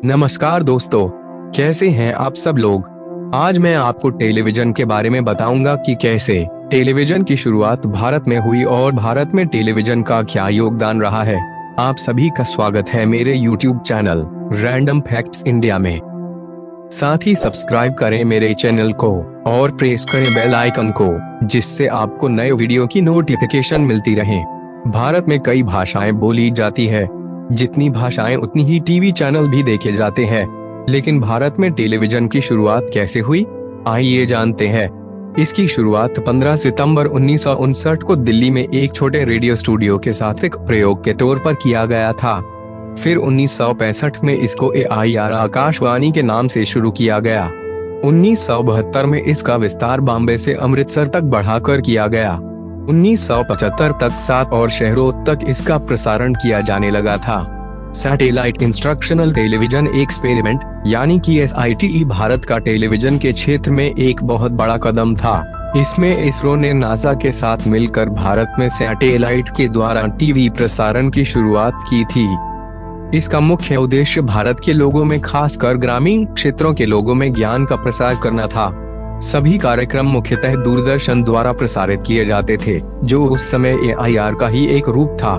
नमस्कार दोस्तों, कैसे हैं आप सब लोग। आज मैं आपको टेलीविजन के बारे में बताऊंगा कि कैसे टेलीविजन की शुरुआत भारत में हुई और भारत में टेलीविजन का क्या योगदान रहा है। आप सभी का स्वागत है मेरे YouTube channel random facts India में। साथ ही सब्सक्राइब करें मेरे चैनल को और प्रेस करें बेल आइकन को, जिससे आपको नए वीडियो की नोटिफिकेशन मिलती रहे। भारत में कई भाषाएं बोली जाती है। जितनी भाषाएं उतनी ही टीवी चैनल भी देखे जाते हैं। लेकिन भारत में टेलीविजन की शुरुआत कैसे हुई, आइए जानते हैं। इसकी शुरुआत 15 सितंबर 1959 को दिल्ली में एक छोटे रेडियो स्टूडियो के साथ एक प्रयोग के तौर पर किया गया था। फिर 1965 में इसको AIR आकाशवाणी के नाम से शुरू किया गया। 1972 में इसका विस्तार बॉम्बे से अमृतसर तक बढ़ाकर किया गया। 1975 तक 7 और शहरों तक इसका प्रसारण किया जाने लगा था। सैटेलाइट इंस्ट्रक्शनल टेलीविजन एक्सपेरिमेंट यानी कि SITE भारत का टेलीविजन के क्षेत्र में एक बहुत बड़ा कदम था। इसमें इसरो ने नासा के साथ मिलकर भारत में सैटेलाइट के द्वारा टीवी प्रसारण की शुरुआत की थी। इसका मुख्य उद्देश्य भारत के लोगों में, खासकर ग्रामीण क्षेत्रों के लोगों में ज्ञान का प्रसार करना था। सभी कार्यक्रम मुख्यतः दूरदर्शन द्वारा प्रसारित किए जाते थे, जो उस समय AIR का ही एक रूप था।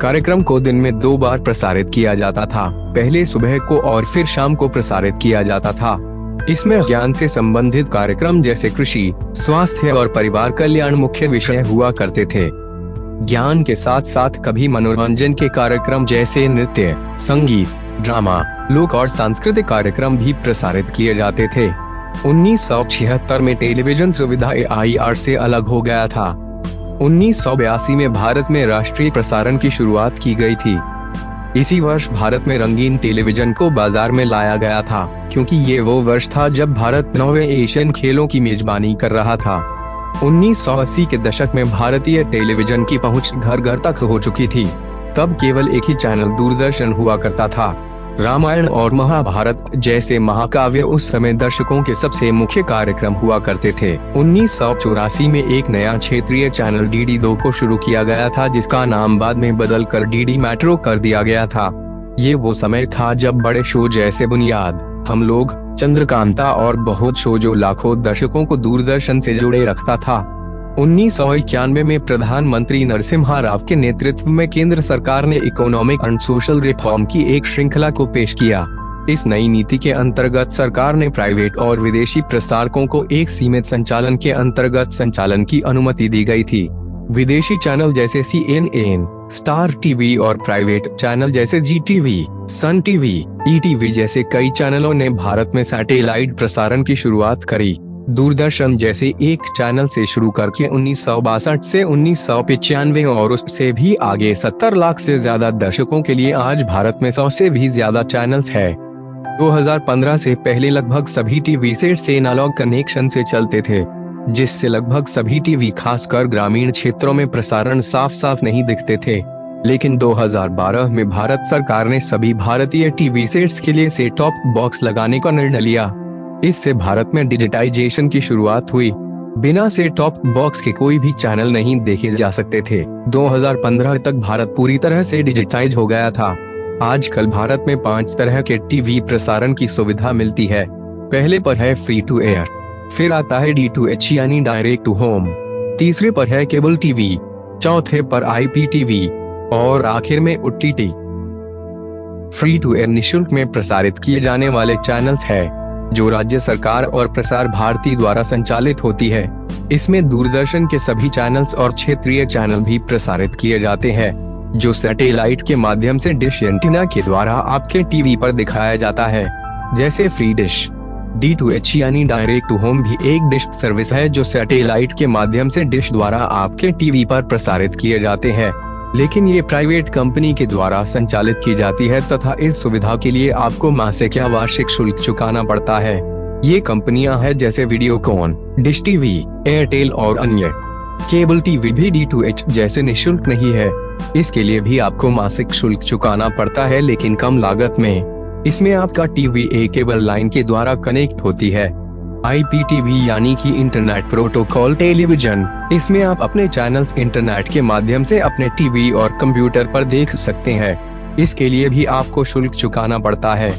कार्यक्रम को दिन में 2 बार प्रसारित किया जाता था, पहले सुबह को और फिर शाम को प्रसारित किया जाता था। इसमें ज्ञान से संबंधित कार्यक्रम जैसे कृषि, स्वास्थ्य और परिवार कल्याण मुख्य विषय हुआ करते थे। ज्ञान के साथ साथ कभी मनोरंजन के कार्यक्रम जैसे नृत्य, संगीत, ड्रामा, लोक और सांस्कृतिक कार्यक्रम भी प्रसारित किए जाते थे। 1976 में टेलीविजन सुविधा AIR से अलग हो गया था। 1982 में भारत में राष्ट्रीय प्रसारण की शुरुआत की गई थी। इसी वर्ष भारत में रंगीन टेलीविजन को बाजार में लाया गया था, क्योंकि ये वो वर्ष था जब भारत 9वें एशियन खेलों की मेजबानी कर रहा था। 1980 के दशक में भारतीय टेलीविजन की पहुंच घर घर तक हो चुकी थी। तब केवल एक ही चैनल दूरदर्शन हुआ करता था। रामायण और महाभारत जैसे महाकाव्य उस समय दर्शकों के सबसे मुख्य कार्यक्रम हुआ करते थे। 1984 में एक नया क्षेत्रीय चैनल DD2 को शुरू किया गया था, जिसका नाम बाद में बदलकर DD मेट्रो कर दिया गया था। ये वो समय था जब बड़े शो जैसे बुनियाद, हम लोग, चंद्रकांता और बहुत शो जो लाखों दर्शकों को दूरदर्शन से जोड़े रखता था। 1991 में प्रधानमंत्री नरसिम्हा राव के नेतृत्व में केंद्र सरकार ने इकोनॉमिक एंड सोशल रिफॉर्म की एक श्रृंखला को पेश किया। इस नई नीति के अंतर्गत सरकार ने प्राइवेट और विदेशी प्रसारकों को एक सीमित संचालन के अंतर्गत संचालन की अनुमति दी गई थी। विदेशी चैनल जैसे CNN, स्टार टीवी और प्राइवेट चैनल जैसे GTV, सन टीवी, ETV जैसे कई चैनलों ने भारत में सैटेलाइट प्रसारण की शुरुआत करी। दूरदर्शन जैसे एक चैनल से शुरू करके 1962 से 1995 और उससे भी आगे 70 लाख से ज्यादा दर्शकों के लिए आज भारत में 100 से भी ज्यादा चैनल्स है। 2015 से पहले लगभग सभी टीवी सेट एनालॉग कनेक्शन से चलते थे, जिससे लगभग सभी टीवी खासकर ग्रामीण क्षेत्रों में प्रसारण साफ साफ नहीं दिखते थे। लेकिन 2012 में भारत सरकार ने सभी भारतीय टीवी सेट्स के लिए सेट टॉप बॉक्स लगाने का निर्णय लिया। इससे भारत में डिजिटाइजेशन की शुरुआत हुई। बिना सेट टॉप बॉक्स के कोई भी चैनल नहीं देखे जा सकते थे। 2015 तक भारत पूरी तरह से डिजिटाइज हो गया था। आजकल भारत में 5 तरह के टीवी प्रसारण की सुविधा मिलती है। पहले पर है फ्री टू एयर, फिर आता है D2H यानी डायरेक्ट टू होम, तीसरे पर है केबल टीवी, चौथे पर IPTV और आखिर में OTT। फ्री टू एयर निःशुल्क में प्रसारित किए जाने वाले चैनल्स है, जो राज्य सरकार और प्रसार भारती द्वारा संचालित होती है। इसमें दूरदर्शन के सभी चैनल्स और क्षेत्रीय चैनल भी प्रसारित किए जाते हैं, जो सैटेलाइट के माध्यम से डिश एंटीना के द्वारा आपके टीवी पर दिखाया जाता है। जैसे फ्री डिश। D2H यानी डायरेक्ट टू होम भी एक डिश सर्विस है, जो सैटेलाइट के माध्यम से डिश द्वारा आपके टीवी पर प्रसारित किए जाते हैं। लेकिन ये प्राइवेट कंपनी के द्वारा संचालित की जाती है तथा इस सुविधा के लिए आपको मासिक या वार्षिक शुल्क चुकाना पड़ता है। ये कंपनियां हैं जैसे वीडियोकॉन, डिश टीवी, एयरटेल और अन्य। केबल टीवी भी D2H जैसे निःशुल्क नहीं है, इसके लिए भी आपको मासिक शुल्क चुकाना पड़ता है, लेकिन कम लागत में। इसमें आपका टीवी एक केबल लाइन के द्वारा कनेक्ट होती है। IPTV यानी कि इंटरनेट प्रोटोकॉल टेलीविजन, इसमें आप अपने चैनल्स इंटरनेट के माध्यम से अपने टीवी और कंप्यूटर पर देख सकते हैं। इसके लिए भी आपको शुल्क चुकाना पड़ता है।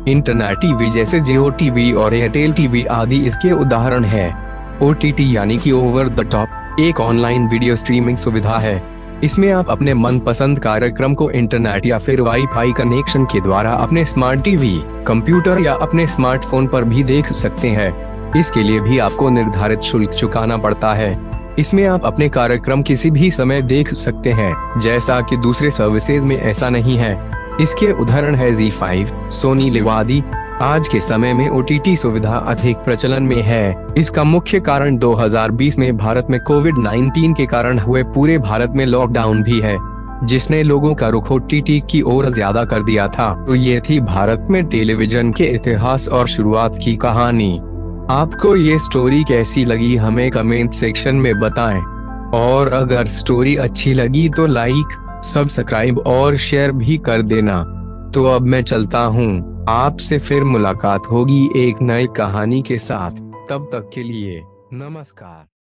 इंटरनेट टीवी जैसे जियो टीवी और एयरटेल टीवी आदि इसके उदाहरण हैं। OTT यानी कि ओवर द टॉप एक ऑनलाइन वीडियो स्ट्रीमिंग सुविधा है। इसमें आप अपने मनपसंद कार्यक्रम को इंटरनेट या फिर वाईफाई कनेक्शन के द्वारा अपने स्मार्ट टीवी, कंप्यूटर या अपने स्मार्टफोन पर भी देख सकते हैं। इसके लिए भी आपको निर्धारित शुल्क चुकाना पड़ता है। इसमें आप अपने कार्यक्रम किसी भी समय देख सकते हैं, जैसा कि दूसरे सर्विसेज में ऐसा नहीं है। इसके उदाहरण है ZEE5, सोनी लिव आदि। आज के समय में OTT सुविधा अधिक प्रचलन में है। इसका मुख्य कारण 2020 में भारत में कोविड-19 के कारण हुए पूरे भारत में लॉकडाउन भी है, जिसने लोगों का रुख OTT की ओर ज्यादा कर दिया था। तो ये थी भारत में टेलीविजन के इतिहास और शुरुआत की कहानी। आपको ये स्टोरी कैसी लगी हमें कमेंट सेक्शन में बताएं। और अगर स्टोरी अच्छी लगी तो लाइक, सब्सक्राइब और शेयर भी कर देना। तो अब मैं चलता हूँ, आपसे फिर मुलाकात होगी एक नई कहानी के साथ। तब तक के लिए नमस्कार।